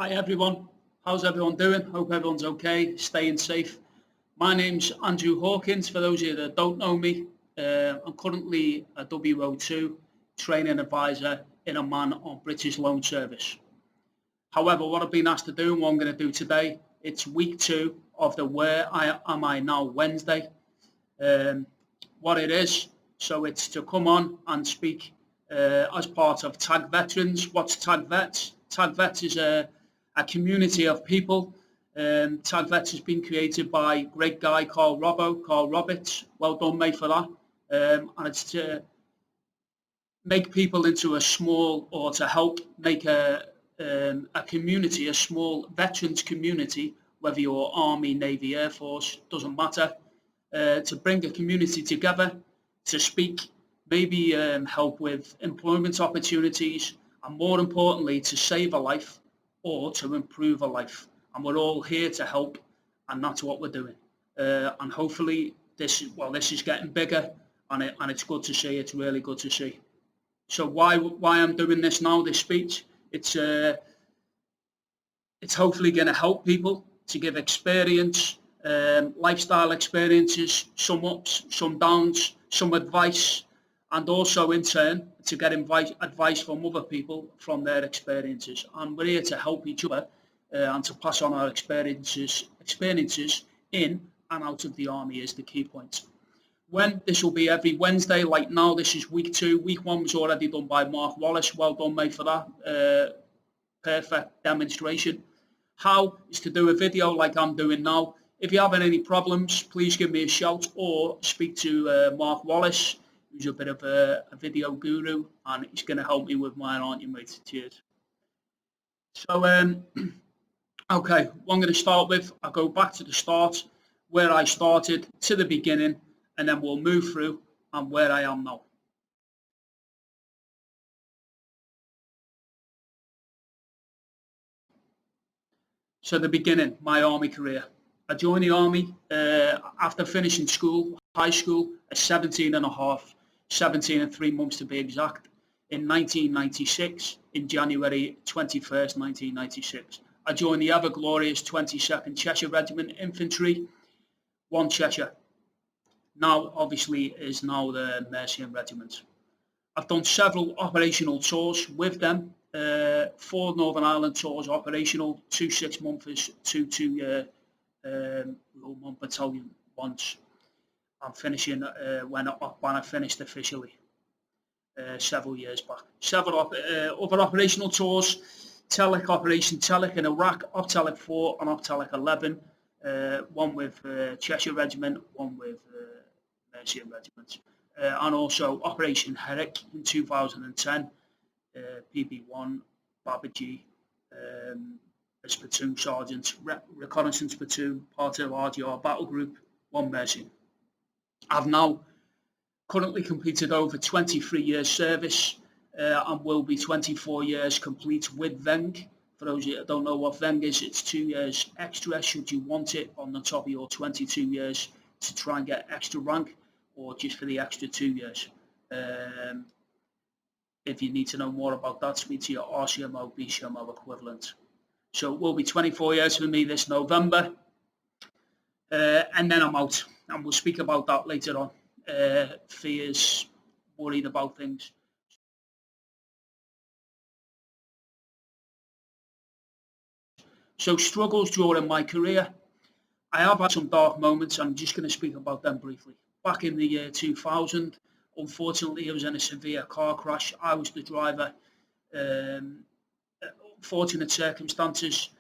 Hi everyone, how's everyone doing? Hope everyone's okay, staying safe. My name's Andrew Hawkins, for those of you that don't know me. I'm currently a WO2 training advisor in Oman on British Loan Service. However, what I've been asked to do and what I'm going to do today, it's week 2 of the Where Am I Now Wednesday. What it is, so it's to come on and speak as part of Tag Veterans. What's Tag Vets? Tag Vets is a community of people. Tag Vets has been created by a great guy called Roberts. Well done, mate, for that. And it's to make people into a small, or to help make a community, a small veterans community, whether you're Army, Navy, Air Force, doesn't matter, to bring a community together to speak, maybe help with employment opportunities, and more importantly, to save a life or to improve a life. And we're all here to help, and that's what we're doing. And hopefully this is getting bigger, and it's good to see. It's really good to see. So why I'm doing this now, this speech, it's hopefully going to help people to give experience, lifestyle experiences, some ups, some downs, some advice, and also in turn to get advice from other people from their experiences. And we're here to help each other and to pass on our experiences in and out of the Army is the key point. When this will be every Wednesday, like now, this is week 2. Week 1 was already done by Mark Wallace. Well done, mate, for that. Perfect demonstration. How is to do a video like I'm doing now. If you're having any problems, please give me a shout or speak to Mark Wallace, who's a bit of a video guru, and he's going to help me with mine, aren't you, mate? Cheers. So, okay, what I'm going to start with, I'll go back to the start, where I started, to the beginning, and then we'll move through and where I am now. So the beginning, my Army career. I joined the Army after finishing school, high school, at 17 and 3 months to be exact, in 1996, in January 21st, 1996. I joined the ever glorious 22nd Cheshire Regiment Infantry, 1 Cheshire. Now, obviously, is now the Mercian Regiment. I've done several operational tours with them, 4 Northern Ireland tours operational, 2 6-monthers, 2 2-year Lowmont Battalion once. I'm finishing when I finished officially several years back. Several other operational tours, Telic Operation Telic in Iraq, Optelic 4 and Optelic 11, one with Cheshire Regiment, one with Mercian Regiment, and also Operation Herrick in 2010, PB1, Babaji, as platoon sergeant, reconnaissance platoon, part of RDR battle group, 1 Mercian. I've now currently completed over 23 years service and will be 24 years complete with Veng. For those of you that don't know what Veng is, it's 2 years extra should you want it on the top of your 22 years to try and get extra rank, or just for the extra 2 years. If you need to know more about that, speak to your RCMO, BCMO equivalent. So it will be 24 years for me this November, and then I'm out, and we'll speak about that later on. Fears, worried about things. So struggles during my career. I have had some dark moments. I'm just going to speak about them briefly. Back in the year 2000, unfortunately, I was in a severe car crash. I was the driver. Fortunate circumstances,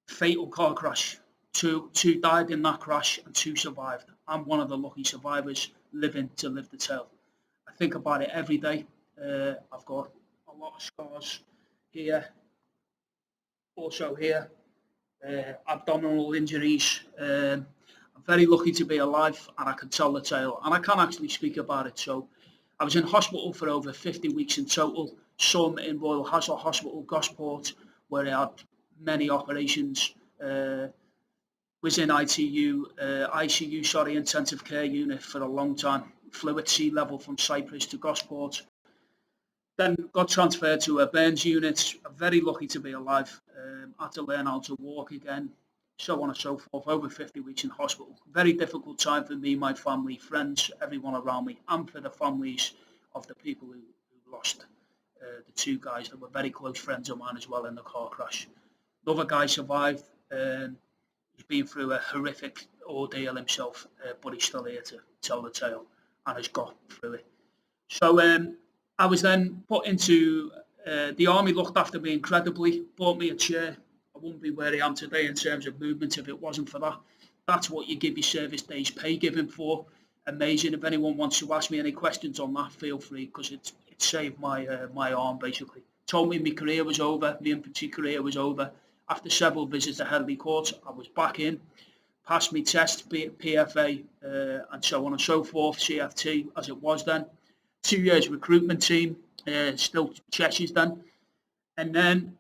fatal car crash. Two died in that crash and 2 survived. I'm one of the lucky survivors, living to live the tale. I think about it every day. I've got a lot of scars here, also here, abdominal injuries. I'm very lucky to be alive, and I can tell the tale, and I can actually speak about it. So I was in hospital for over 50 weeks in total, some in Royal Hassel Hospital, Gosport, where I had many operations, was in ICU, intensive care unit for a long time, flew at sea level from Cyprus to Gosport. Then got transferred to a burns unit. Very lucky to be alive. Had to learn how to walk again, so on and so forth. Over 50 weeks in hospital. Very difficult time for me, my family, friends, everyone around me, and for the families of the people who lost the two guys that were very close friends of mine as well in the car crash. Another guy survived. He's been through a horrific ordeal himself, but he's still here to tell the tale and has got through it. So I was then put into the army. Looked after me incredibly, bought me a chair. I wouldn't be where I am today in terms of movement if it wasn't for that. That's what you give your service days pay giving for. Amazing. If anyone wants to ask me any questions on that, feel free, because it saved my arm basically. Told me my career was over, my infantry career was over. After several visits to Headley Court, I was back in, passed my test, PFA, and so on and so forth, CFT as it was then. 2 years recruitment team, still Cheshires then. And then,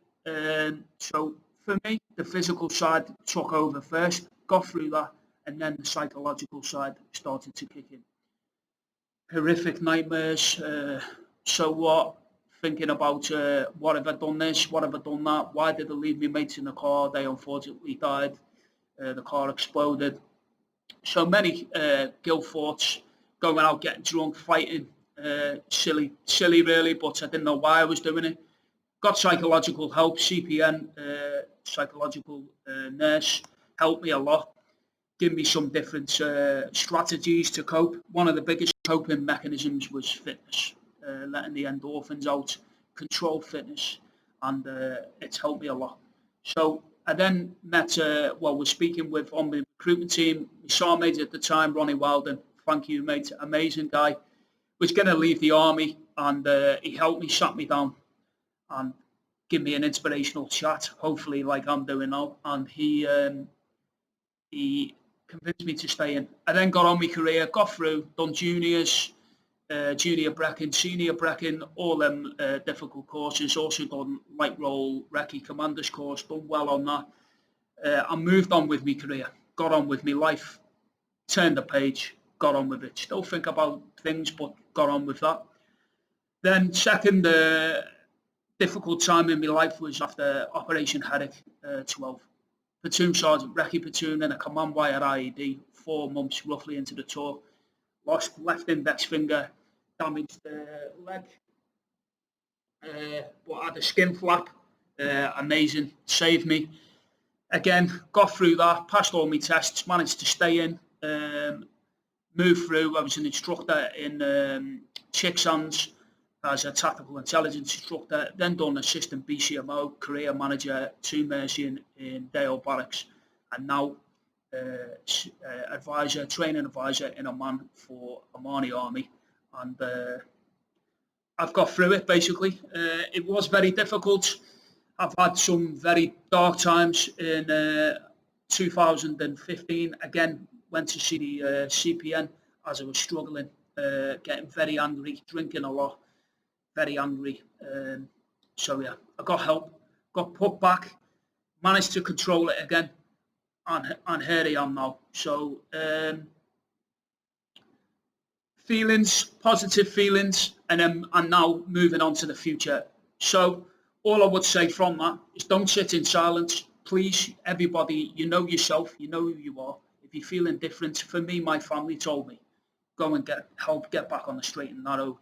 so for me, the physical side took over first, got through that, and then the psychological side started to kick in. Horrific nightmares, so what? Thinking about what have I done this, what have I done that, why did I leave my mates in the car? They unfortunately died, the car exploded. So many guilt thoughts, going out, getting drunk, fighting, silly really, but I didn't know why I was doing it. Got psychological help, CPN, psychological nurse, helped me a lot, give me some different strategies to cope. One of the biggest coping mechanisms was fitness. Letting the endorphins out, control fitness, and it's helped me a lot. So I then met, was speaking with on the recruitment team, my sergeant at the time, Ronnie Wilden. Thank you, mate, amazing guy. Was going to leave the army, and he helped me, sat me down, and give me an inspirational chat, hopefully like I'm doing now. And he convinced me to stay in. I then got on my career, got through, done juniors, junior Brecon, senior Brecon, all them difficult courses. Also done light roll recce commanders course, done well on that. I moved on with my career, got on with my life, turned the page, got on with it. Still think about things, but got on with that. Then second difficult time in my life was after Operation Herrick 12. Platoon sergeant, recce platoon in a command wire IED, 4 months roughly into the tour. Lost left index finger, damaged leg, but had a skin flap, amazing, saved me. Again, got through that, passed all my tests, managed to stay in, moved through. I was an instructor in Chicksands as a tactical intelligence instructor, then done assistant BCMO, career manager to Mercy in Dale Barracks, and now advisor, training advisor in Oman for Omani Army, and I've got through it basically. It was very difficult. I've had some very dark times in 2015. Again, went to see the CPN as I was struggling, getting very angry, drinking a lot, very angry. So yeah, I got help, got put back, managed to control it again. And here I am now. So feelings, positive feelings, and then I'm now moving on to the future. So all I would say from that is don't sit in silence. Please, everybody, you know yourself, you know who you are. If you're feeling different, for me, my family told me, go and get help, get back on the straight and narrow.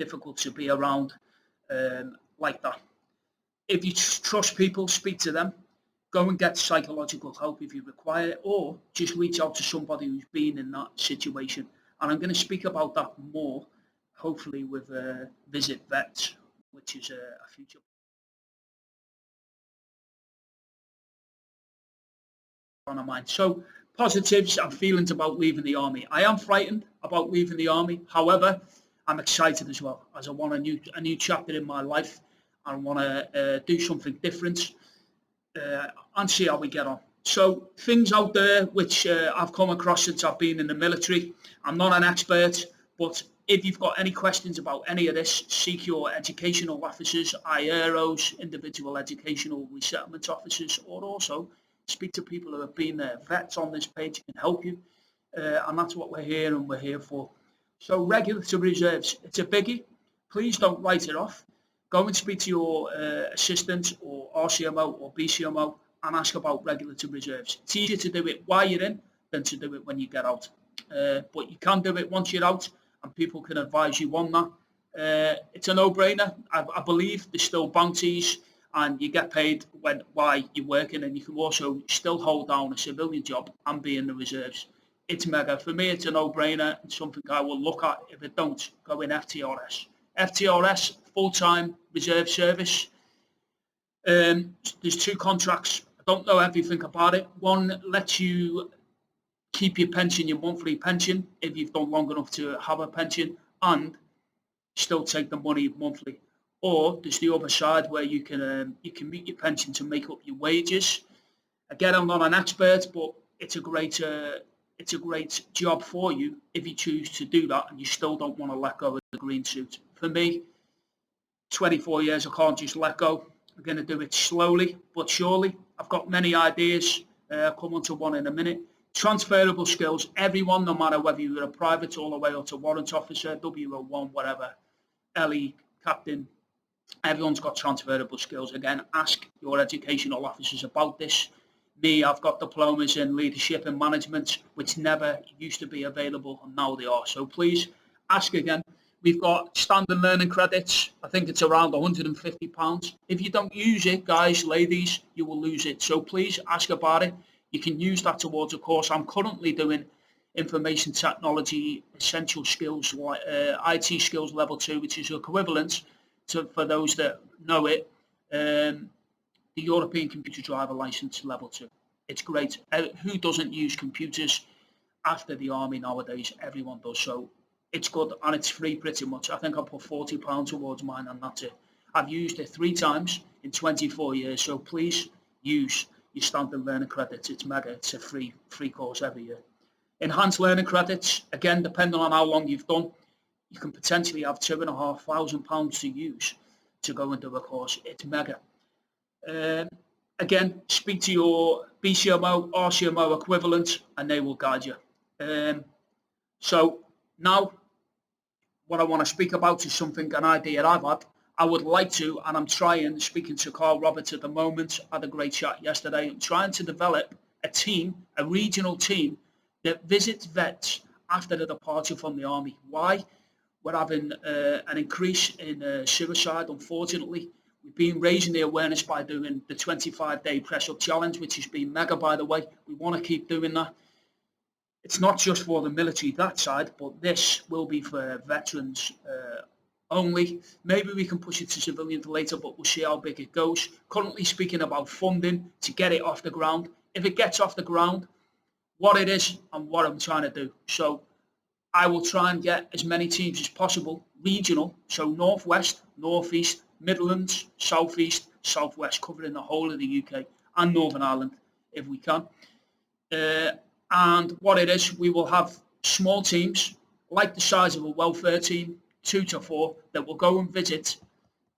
Difficult to be around like that. If you trust people, speak to them. Go and get psychological help if you require it, or just reach out to somebody who's been in that situation. And I'm going to speak about that more, hopefully with Visit Vets, which is a future plan of mine. So positives and feelings about leaving the army. I am frightened about leaving the army. However, I'm excited as well, as I want a new chapter in my life. I want to do something different. And see how we get on. So things out there which I've come across since I've been in the military. I'm not an expert, but if you've got any questions about any of this, seek your educational officers, IEROs, individual educational resettlement officers, or also speak to people who have been there. Vets on this page can help you, and that's what we're here for. So regulatory reserves, it's a biggie. Please don't write it off. Go and speak to your assistant or RCMO or BCMO and ask about regulatory reserves. It's easier to do it while you're in than to do it when you get out. But you can do it once you're out, and people can advise you on that. It's a no-brainer. I believe there's still bounties, and you get paid while you're working, and you can also still hold down a civilian job and be in the reserves. It's mega. For me, it's a no-brainer and something I will look at. If it don't, go in FTRS. FTRS, full-time reserve service. There's 2 contracts. I don't know everything about it. One lets you keep your pension, your monthly pension, if you've done long enough to have a pension, and still take the money monthly. Or there's the other side where you can meet your pension to make up your wages. Again, I'm not an expert, but it's a great job for you if you choose to do that and you still don't want to let go of the green suit. For me, 24 years, I can't just let go. I'm going to do it slowly but surely. I've got many ideas. I'll come on to one in a minute. Transferable skills. Everyone, no matter whether you're a private all the way up to warrant officer, WO1, whatever, LE, captain, everyone's got transferable skills. Again, ask your educational officers about this. Me, I've got diplomas in leadership and management, which never used to be available, and now they are. So please ask again. We've got standard learning credits. I think it's around £150. If you don't use it, guys, ladies, you will lose it. So please ask about it. You can use that towards a course. I'm currently doing information technology essential skills, IT skills level 2, which is equivalent to, for those that know it, the European computer driver license level 2. It's great. Who doesn't use computers after the army nowadays? Everyone does. So it's good, and it's free pretty much. I think I put £40 towards mine, and that's it. I've used it 3 times in 24 years. So please use your standard learning credits. It's mega. It's a free course every year. Enhanced learning credits, again, depending on how long you've done, you can potentially have £2,500 to use to go and do a course. It's mega. Again, speak to your BCMO, RCMO equivalent, and they will guide you. So now, what I want to speak about is an idea I've had. I would like to, and I'm trying, speaking to Carl Roberts at the moment, I had a great chat yesterday, I'm trying to develop a team, a regional team, that visits vets after the departure from the army. Why? We're having an increase in suicide, unfortunately. We've been raising the awareness by doing the 25-day press-up challenge, which has been mega, by the way. We want to keep doing that. It's not just for the military, that side, but this will be for veterans only. Maybe we can push it to civilians later, but we'll see how big it goes. Currently speaking about funding to get it off the ground. If it gets off the ground, what it is and what I'm trying to do. So I will try and get as many teams as possible, regional, so Northwest, Northeast, Midlands, Southeast, Southwest, covering the whole of the UK and Northern Ireland, if we can. And what it is, we will have small teams, like the size of a welfare team, 2 to 4, that will go and visit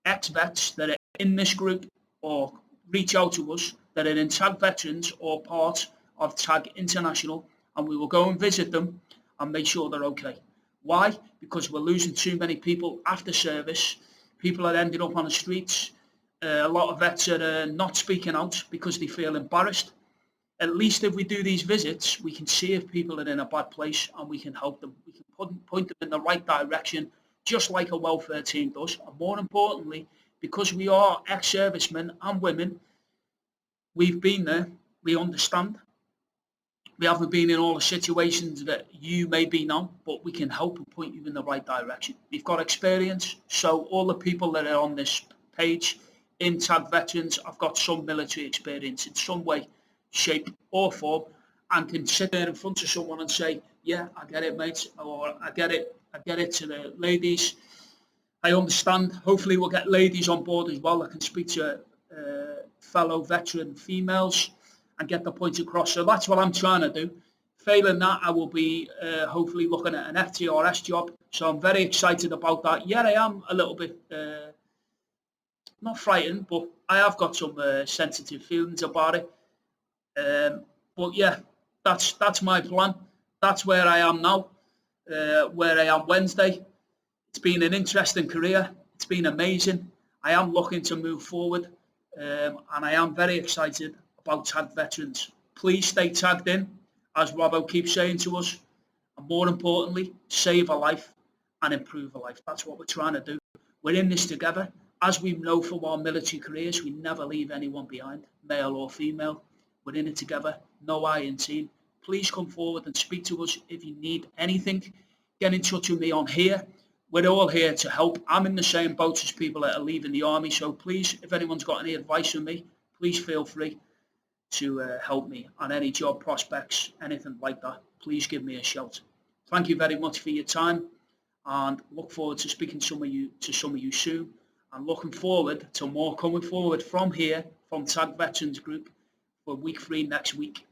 ex-vets that are in this group or reach out to us that are in TAG Veterans or part of TAG International, and we will go and visit them and make sure they're okay. Why? Because we're losing too many people after service. People are ending up on the streets. A lot of vets are not speaking out because they feel embarrassed. At least if we do these visits, we can see if people are in a bad place and we can help them. We can point them in the right direction, just like a welfare team does. And more importantly, because we are ex-servicemen and women, we've been there, we understand. We haven't been in all the situations that you may be now, but we can help and point you in the right direction. We've got experience, so all the people that are on this page in TAG Veterans have got some military experience in some way, shape or form, and can sit there in front of someone and say, yeah, I get it, mate, or I get it to the ladies. I understand. Hopefully we'll get ladies on board as well. I can speak to fellow veteran females and get the point across. So that's what I'm trying to do. Failing that, I will be hopefully looking at an FTRS job. So I'm very excited about that. Yeah, I am a little bit, not frightened, but I have got some sensitive feelings about it. But yeah, that's my plan. That's where I am now, where I am Wednesday. It's been an interesting career. It's been amazing. I am looking to move forward, and I am very excited about Tag Veterans. Please stay tagged in, as Robbo keeps saying to us, and more importantly, save a life and improve a life. That's what we're trying to do. We're in this together. As we know from our military careers, we never leave anyone behind, male or female. We're in it together, no iron team. Please come forward and speak to us if you need anything. Get in touch with me on here. We're all here to help. I'm in the same boat as people that are leaving the army. So please, if anyone's got any advice for me, please feel free to help me on any job prospects, anything like that. Please give me a shout. Thank you very much for your time, and look forward to speaking to some of you soon. I'm looking forward to more coming forward from here, from Tag Veterans Group, for week 3 next week.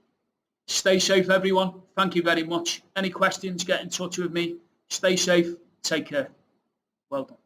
Stay safe, everyone. Thank you very much. Any questions, get in touch with me. Stay safe. Take care. Well done.